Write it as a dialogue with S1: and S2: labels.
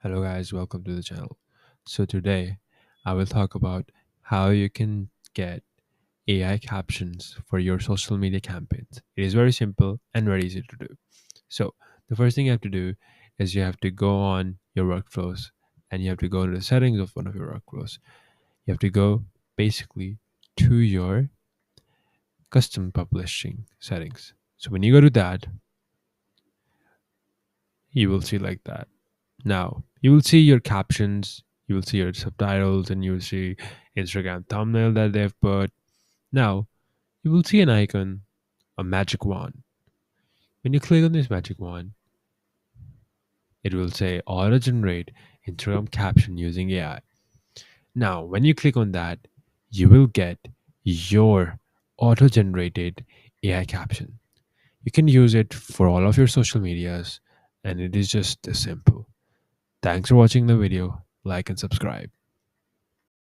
S1: Hello, guys, welcome to the channel. So, today I will talk about how you can get AI captions for your social media campaigns. It is very simple and very easy to do. So, the first thing you have to do is you have to go on your workflows and you have to go into the settings of one of your workflows. You have to go basically to your custom publishing settings. So, when you go to that, you will see like that. Now, you will see your captions, you will see your subtitles, and you will see Instagram thumbnail that they've put. Now, you will see an icon, a magic wand. When you click on this magic wand, it will say auto generate Instagram caption using AI. Now, when you click on that, you will get your auto generated AI caption. You can use it for all of your social medias, and it is just this simple. Thanks for watching the video. Like and subscribe.